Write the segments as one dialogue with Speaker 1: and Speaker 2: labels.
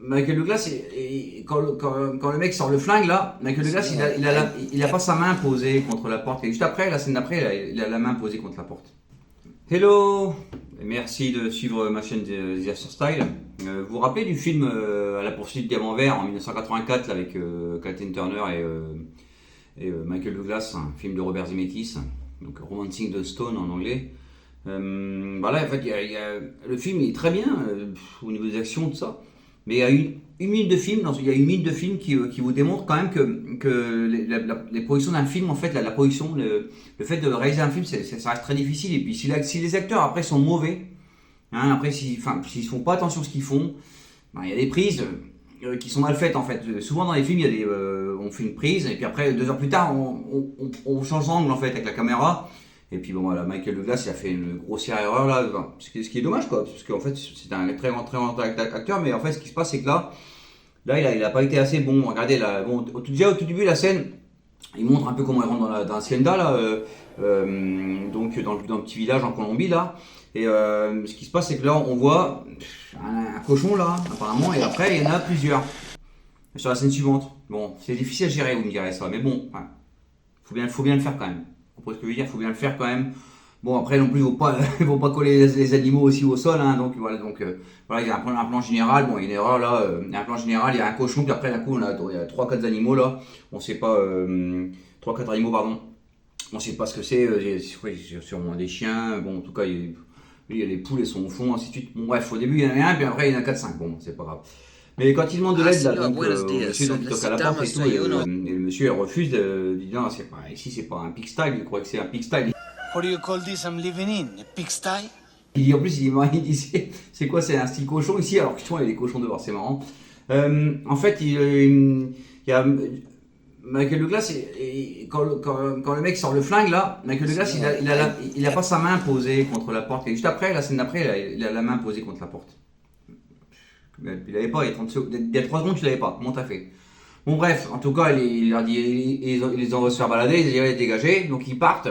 Speaker 1: Michael Douglas, quand le mec sort le flingue là, Michael Douglas il a pas sa main posée contre la porte. Et juste après, la scène d'après, il a la main posée contre la porte. Hello, merci de suivre ma chaîne Disaster Style. Vous vous rappelez du film À la poursuite du diamant vert en 1984 là, avec Kathleen Turner et Michael Douglas, un film de Robert Zemeckis, donc Romancing the Stone en anglais. Voilà, en fait, le film il est très bien au niveau des actions, tout ça. Mais il y a une minute de film, il y a une minute de film qui vous démontre quand même que les productions d'un film, en fait, la production, le fait de réaliser un film, ça reste très difficile. Et puis si les acteurs après sont mauvais, hein, après s'ils font pas attention à ce qu'ils font, ben, il y a des prises qui sont mal faites en fait. Souvent dans les films, on fait une prise et puis après 2 heures plus tard, on change d'angle en fait avec la caméra. Et puis bon voilà, Michael Douglas il a fait une grossière erreur là, ce qui est dommage quoi, parce qu'en fait c'est un très grand acteur, mais en fait ce qui se passe c'est que là il a pas été assez bon. Regardez là, bon, déjà au tout début la scène, il montre un peu comment il rentre dans la hacienda là, donc dans le petit village en Colombie là, et ce qui se passe c'est que là on voit un cochon là apparemment, et après il y en a plusieurs sur la scène suivante. Bon, c'est difficile à gérer, vous me direz ça, mais bon, enfin, faut bien le faire quand même. Vous comprenez ce que je veux dire, il faut bien le faire quand même. Bon, après non plus, il ne faut pas coller les animaux aussi au sol, hein, donc voilà, il y a un plan général, bon, il y a une erreur là, il y a un plan général, il y a un cochon, puis après d'un coup, il y a 3-4 animaux là, on sait pas, 3-4 animaux, pardon, on sait pas ce que c'est, sûrement des chiens, bon, en tout cas, il y a les poules, elles sont au fond, ainsi de suite. Bon, bref, au début, il y en a un, puis après, il y en a 4-5, bon, c'est pas grave. Mais quand il demande de l'aide, là, donc, au monsieur donc, il toque à la porte et tout, et le monsieur il refuse, il dit non, ici c'est pas un pigsty, il croit que c'est un pigsty.
Speaker 2: What do you call this I'm living in? A pigsty?
Speaker 1: Il dit en plus, il dit c'est quoi, c'est un style cochon ici, alors que il y a des cochons dehors, c'est marrant. En fait, il y a Michael Douglas, quand le mec sort le flingue là, Michael Douglas il a pas sa main posée contre la porte, et juste après, la scène d'après, il a la main posée contre la porte. Il l'avait pas, il y a 3 secondes, tu l'avais pas. Comment t'as fait? Bon, bref, en tout cas, il leur dit, il les envoie se faire balader, il les dégagés, donc ils partent,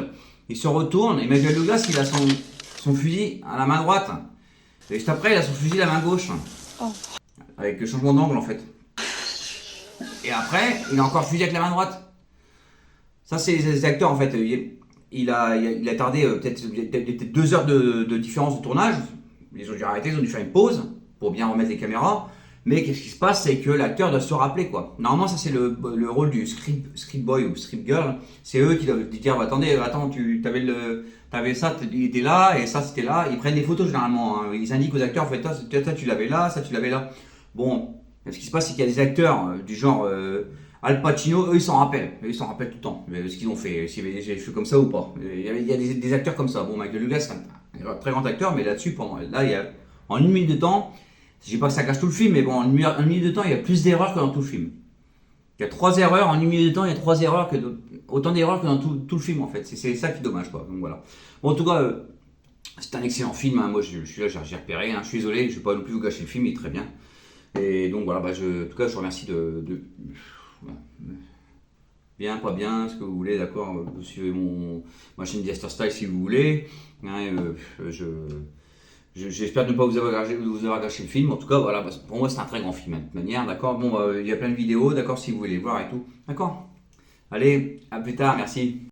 Speaker 1: ils se retournent, et Michael Douglas, il a son fusil à la main droite, et juste après, il a son fusil à la main gauche, avec le changement d'angle en fait. Et après, il a encore le fusil avec la main droite. Ça, c'est les acteurs en fait. Il a tardé peut-être 2 heures de différence de tournage. Ils ont dû arrêter, ils ont dû faire une pause pour bien remettre les caméras. Mais qu'est-ce qui se passe, c'est que l'acteur doit se rappeler quoi. Normalement, ça c'est le rôle du script boy ou script girl. C'est eux qui doivent dire bah, attends, t'avais ça, il était là et ça c'était là. Ils prennent des photos généralement. Hein. Ils indiquent aux acteurs en fait, ça tu l'avais là, ça tu l'avais là. Bon, ce qui se passe, c'est qu'il y a des acteurs du genre Al Pacino, eux ils s'en rappellent. Eux ils s'en rappellent tout le temps. Ce qu'ils ont fait, s'ils avaient des cheveux comme ça ou pas. Il y a des acteurs comme ça. Bon, Michael Douglas, c'est un très grand acteur, mais là-dessus, là, il y a en 1 minute de temps. Je dis pas que ça cache tout le film, mais bon, en 1 minute de temps, il y a plus d'erreurs que dans tout le film. Il y a 3 erreurs, en 1 minute de temps, il y a 3 erreurs, autant d'erreurs que dans tout le film en fait. C'est ça qui est dommage quoi. Donc voilà. Bon, en tout cas, c'est un excellent film. Hein. Moi, je suis là, j'ai repéré. Hein. Je suis désolé, je ne vais pas non plus vous gâcher le film, il est très bien. Et donc voilà, en tout cas, je vous remercie bien, pas bien, ce que vous voulez, d'accord. Vous suivez ma chaîne Disaster Style si vous voulez. Hein, j'espère ne pas vous avoir gâché le film. En tout cas, voilà, pour moi, c'est un très grand film, hein, de toute manière, d'accord. Bon, il y a plein de vidéos, d'accord, si vous voulez voir et tout. D'accord. Allez, à plus tard, merci.